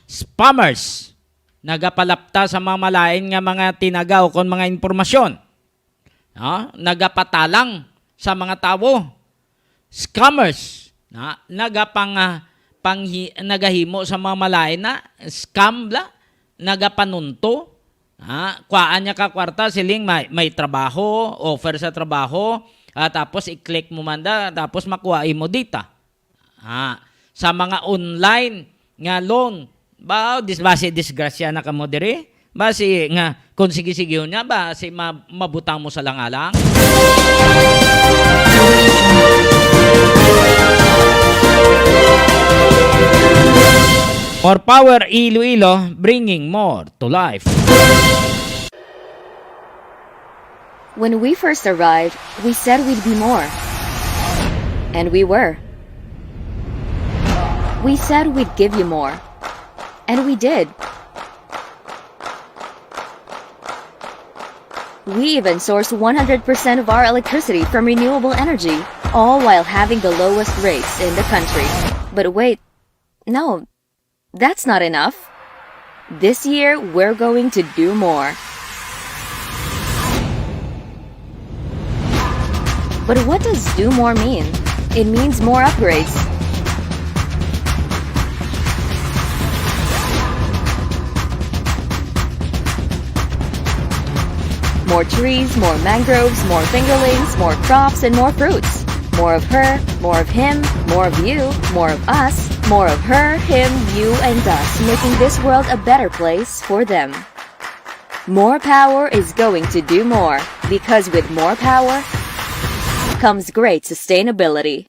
Spammers nagapalapta sa mga malain nga mga tinagaw kon mga impormasyon. No? Nagapatalang sa mga tao. Scammers nagapang nagahimo sa mga malain na scam la, nagapanunto. Kuhaan niya ka kwarta, siling may trabaho, offer sa trabaho, tapos i-click mo manda, tapos makuha mo dita. Sa mga online nga loan, base disgrasya na ka mo diri? Base nga, kung sige-sige niya, base mabutang mo sa langalang? More power Iloilo, bringing more to life. When we first arrived, we said we'd be more. And we were. We said we'd give you more. And we did. We even sourced 100% of our electricity from renewable energy, all while having the lowest rates in the country. But wait, no, that's not enough. This year, we're going to do more. But what does do more mean? It means more upgrades. More trees, more mangroves, more fingerlings, more crops, and more fruits. More of her, more of him, more of you, more of us, more of her, him, you, and us, making this world a better place for them. More power is going to do more, because with more power comes great sustainability.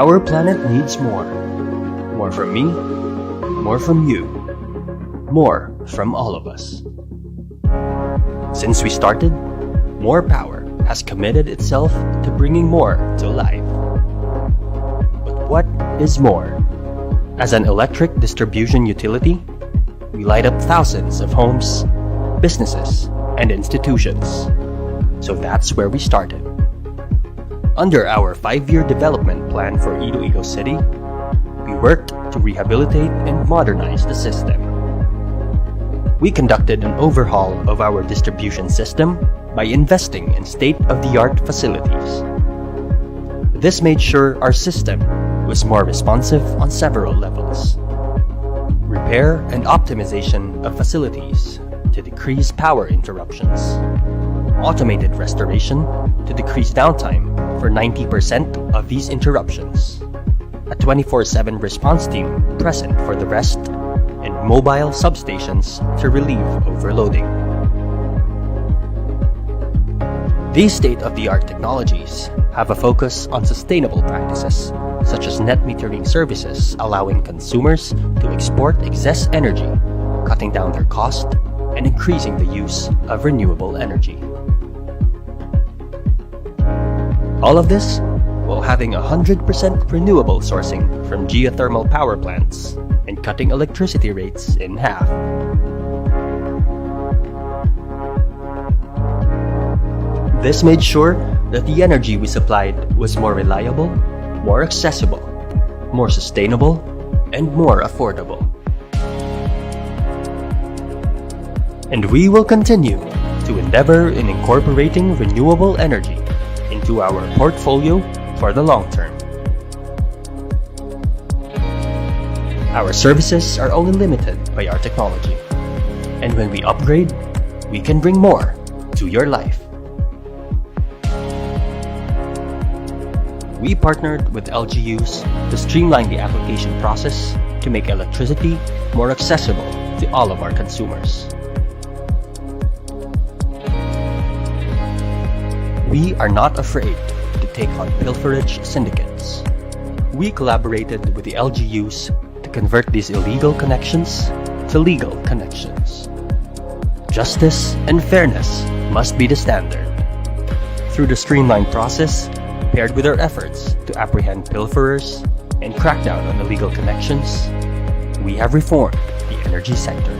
Our planet needs more. More from me, more from you, more from all of us. Since we started, More Power has committed itself to bringing more to life. But what is more? As an electric distribution utility, we light up thousands of homes, businesses, and institutions. So that's where we started. Under our 5-year development plan for Iloilo City, we worked to rehabilitate and modernize the system. We conducted an overhaul of our distribution system by investing in state-of-the-art facilities. This made sure our system was more responsive on several levels. Repair and optimization of facilities to decrease power interruptions. Automated restoration to decrease downtime for 90% of these interruptions. A 24/7 response team present for the rest, and mobile substations to relieve overloading. These state-of-the-art technologies have a focus on sustainable practices, such as net metering services allowing consumers to export excess energy, cutting down their cost and increasing the use of renewable energy. All of this while having 100% renewable sourcing from geothermal power plants and cutting electricity rates in half. This made sure that the energy we supplied was more reliable, more accessible, more sustainable, and more affordable. And we will continue to endeavor in incorporating renewable energy into our portfolio for the long term. Our services are only limited by our technology, and when we upgrade, we can bring more to your life. We partnered with LGUs to streamline the application process to make electricity more accessible to all of our consumers. We are not afraid to take on pilferage syndicates. We collaborated with the LGUs to convert these illegal connections to legal connections. Justice and fairness must be the standard. Through the streamlined process, paired with our efforts to apprehend pilferers and crack down on illegal connections, we have reformed the energy sector.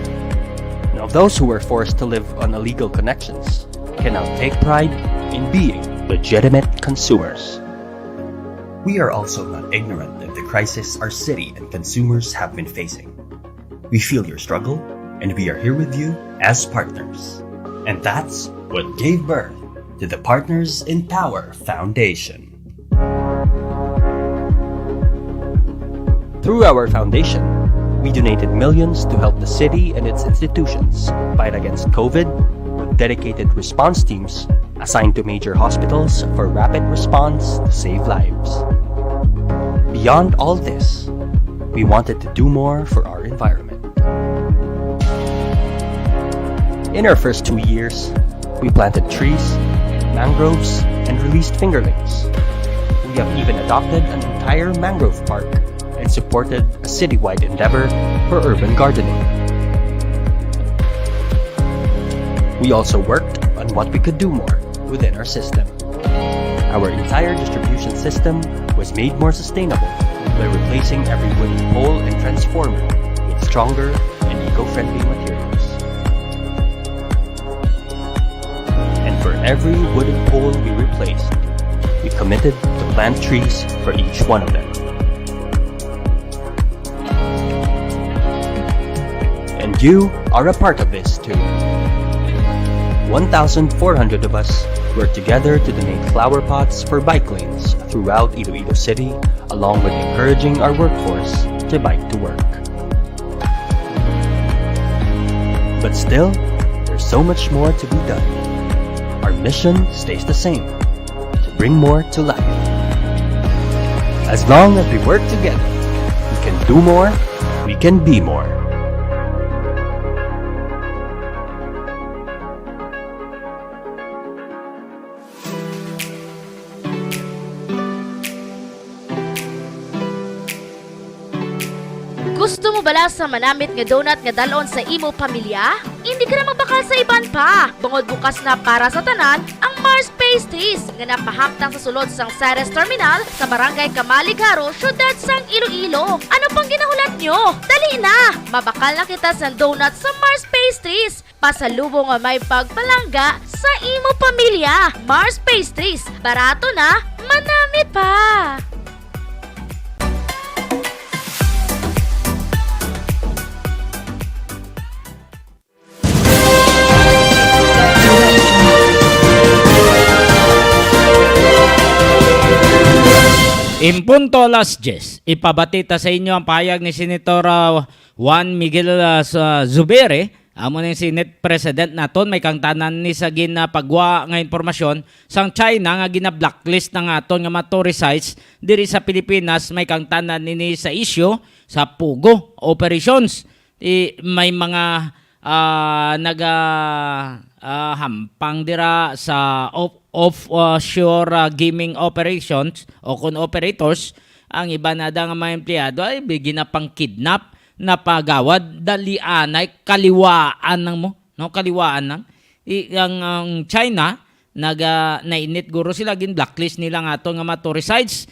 Now those who were forced to live on illegal connections can now take pride in being legitimate consumers. We are also not ignorant of the crisis our city and consumers have been facing. We feel your struggle, and we are here with you as partners. And that's what gave birth to the Partners in Power Foundation. Through our foundation, we donated millions to help the city and its institutions fight against COVID with dedicated response teams assigned to major hospitals for rapid response to save lives. Beyond all this, we wanted to do more for our environment. In our first 2 years, we planted trees, mangroves, and released fingerlings. We have even adopted an entire mangrove park and supported a citywide endeavor for urban gardening. We also worked on what we could do more within our system. Our entire distribution system was made more sustainable by replacing every wooden pole and transformer with stronger and eco-friendly materials. And for every wooden pole we replaced, we committed to plant trees for each one of them. And you are a part of this too. 1,400 of us work together to donate flower pots for bike lanes throughout Iloilo City, along with encouraging our workforce to bike to work. But still, there's so much more to be done. Our mission stays the same, to bring more to life. As long as we work together, we can do more, we can be more. Gusto mo bala sa manamit nga donut nga dalon sa imo pamilya? Hindi ka na magbakal sa iban pa. Bungod bukas na para sa tanan ang Mars Pastries nga napahamtang sa sulod sang Ceres Terminal sa Barangay Kamaligaro, syudad sang Iloilo. Ano pang ginahulat nyo? Dali na! Mabakal na kita sa donut sa Mars Pastries. Pasalubong nga may pagpalangga sa imo pamilya. Mars Pastries. Barato na, manamit pa! Impunto alas 10, ipabatita sa inyo ang pahayag ni Senator Juan Miguel Zubere, amo ng Senate President naton, may kang tanan ni sa ginapagwa nga informasyon sang China nga gina-blacklist ng aton nga mga tourist sites diri sa Pilipinas, may kang tanan ni sa issue sa Pugo operations. May mga hampang dira sa offshore gaming operations o kun operators. Ang iba na nga mga empleyado ay bigyan na pang kidnap na pagawad dalianay kaliwaan ng mo no kaliwaan ng ang China nainit guro sila gin blacklist nila nga ato nga mga tourist sites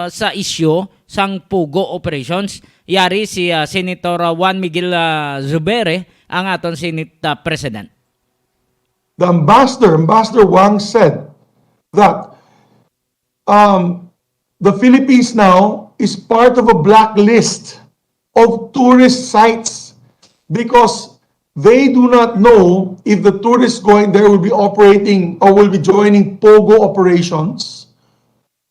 sa issue sang Pugo operations. Yari si Senator Juan Miguel Zubere, ang aton Senate President. The Ambassador Wang said that the Philippines now is part of a blacklist of tourist sites because they do not know if the tourists going there will be operating or will be joining POGO operations,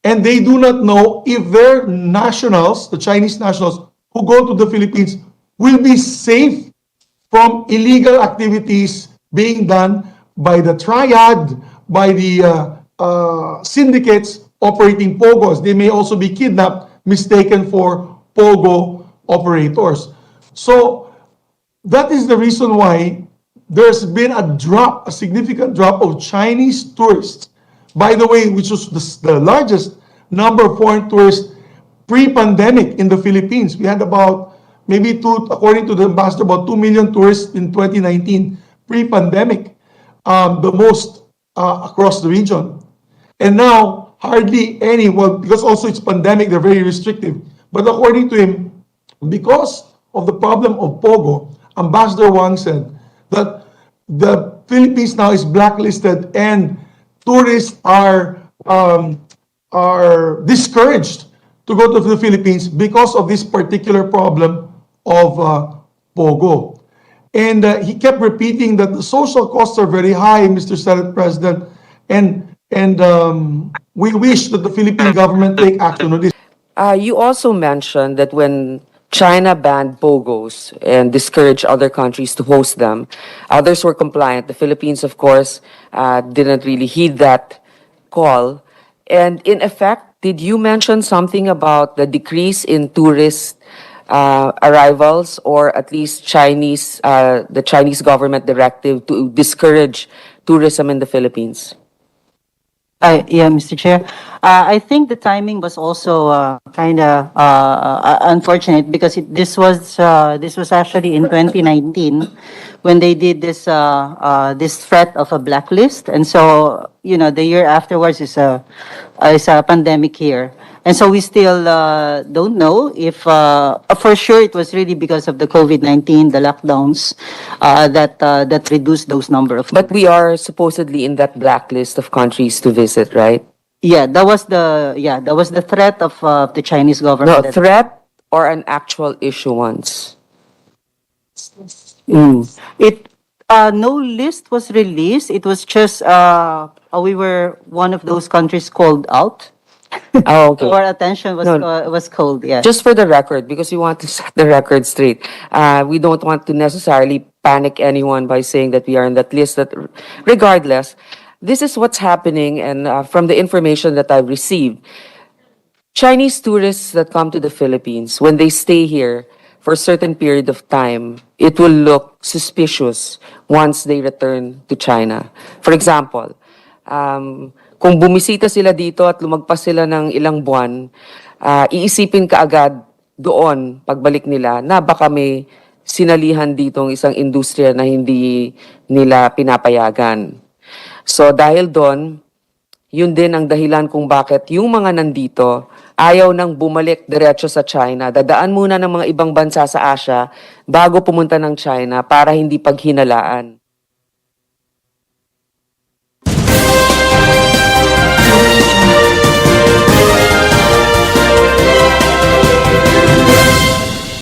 and they do not know if their nationals, the Chinese nationals who go to the Philippines, will be safe from illegal activities being done by the triad, by the syndicates operating POGOs. They may also be kidnapped, mistaken for POGO operators. So that is the reason why there's been a significant drop of Chinese tourists. By the way, which was the largest number of foreign tourists pre-pandemic in the Philippines. We had about according to the ambassador, about 2 million tourists in 2019 pre-pandemic. The most across the region. And now, hardly any, well, because also it's pandemic, they're very restrictive. But according to him, because of the problem of Pogo, Ambassador Wang said that the Philippines now is blacklisted and tourists are discouraged to go to the Philippines because of this particular problem of Pogo. And he kept repeating that the social costs are very high, Mr. Senate President, and we wish that the Philippine government take action on this. You also mentioned that when China banned POGOs and discouraged other countries to host them, others were compliant. The Philippines, of course, didn't really heed that call. And in effect, did you mention something about the decrease in tourist arrivals, or at least the Chinese government directive to discourage tourism in the Philippines? Yeah, Mr. Chair. I think the timing was also kind of unfortunate because this was actually in 2019 when they did this threat of a blacklist, and so the year afterwards is a pandemic year, and so we still don't know if for sure it was really because of the COVID-19, the lockdowns that reduced those number of. But we are supposedly in that blacklist of countries to visit, right? Yeah, that was the threat of the Chinese government. No, threat or an actual issuance? No list was released. It was just we were one of those countries called out. Oh, okay. Our attention was called. Yeah. Just for the record, because we want to set the record straight, we don't want to necessarily panic anyone by saying that we are in that list. That, regardless, this is what's happening, and from the information that I've received, Chinese tourists that come to the Philippines, when they stay here for a certain period of time, it will look suspicious once they return to China. For example, kung bumisita sila dito at lumagpas sila ng ilang buwan, iisipin kaagad doon, pagbalik nila, na baka may sinalihan ditong isang industriya na hindi nila pinapayagan. So dahil doon, yun din ang dahilan kung bakit yung mga nandito ayaw nang bumalik diretso sa China. Dadaan muna ng mga ibang bansa sa Asia bago pumunta ng China para hindi paghinalaan.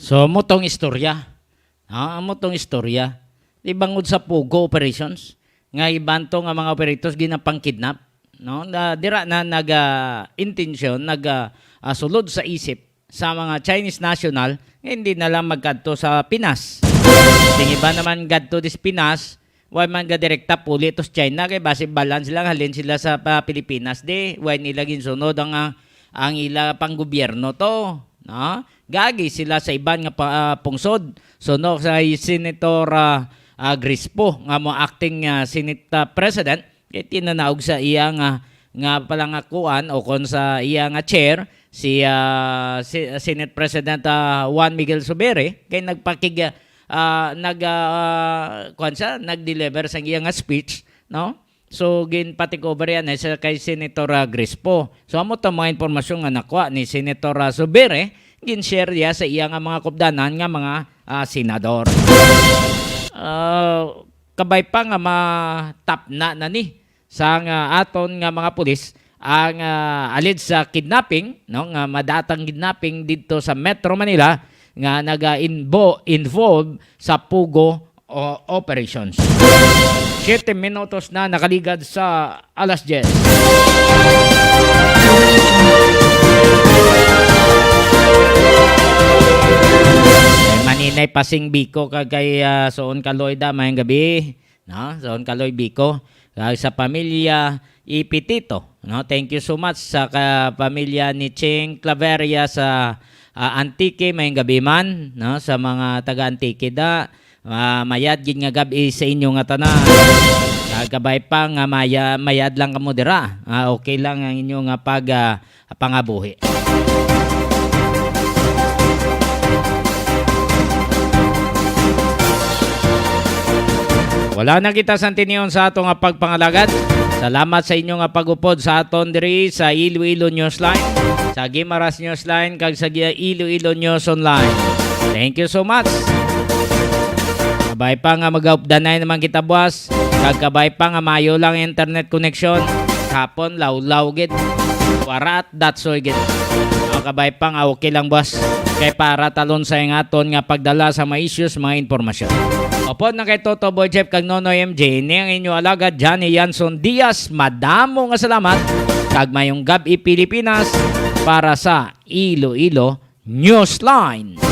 So, mutong istorya. Mutong istorya. Ibangod sa Pogo operations. Nga ibanto nga mga operators ginapang kidnap. No? Dira na nag-intensyon, sulod sa isip sa mga Chinese national, hindi na lang magkadto sa Pinas. Ting iba naman gadto dis Pinas, why man direkta puli tos China, kay base balance lang halin sila sa Pilipinas. Why nila ginsunod ang ila pang gobyerno to. No? Gagi sila sa iban nga pungsod. So no, sa Senator Grispo nga mo acting Senate President, tinanaog sa iya nga palangakuan o kon sa iya nga chair si Senate President Juan Miguel Zubiri kay nag-deliver sa iya nga speech, no? So ginpatikover yan sa kay Senator Grispo. So amo ta mga impormasyon nga nakuha ni Senator Zubiri, gin-share niya sa iya nga mga kubdanan nga mga senador. Kabay pa nga matap na ni sa aton nga mga pulis ang alid sa kidnapping, no, nga madatang kidnapping dito sa Metro Manila nga naga-involve sa Pogo operations. 7 minutos na nakaligad sa 10:00. Maninay pasing Biko kagay Soon Kaloy da mayang gabi, no? Soon Kaloy Biko sa pamilya Ipitito, no? Thank you so much sa pamilya ni Ching Claveria sa Antique mayang gabi man, no? Sa mga taga Antique da mayad gid nga gabi sa inyo nga tanan. Kabay pa nga mayad lang kamo dira. Okay lang ang inyo nga pangabuhi. Wala na kita sa tiniyon sa atong pagpangalagad. Salamat sa inyo nga pagupod sa aton diri sa Iloilo Newsline, sa Guimaras Newsline kag sa Iloilo News Online. Thank you so much. Kabay pa nga mag-updanay naman kita buwas. Kag kabay pa nga mayo lang internet connection. Kapon lawlaw gid. Warat datsoy gid. Kabay pa nga okay lang boss. Kay para talon sa aton nga pagdala sa mga issues, mga informasyon. Opo na kay Toto Boy Jeff kag Nonoy MJ ni ang inyo alagad Johnny Yanson Diaz. Madamo nga salamat kag mayong gabi Pilipinas para sa Iloilo Newsline.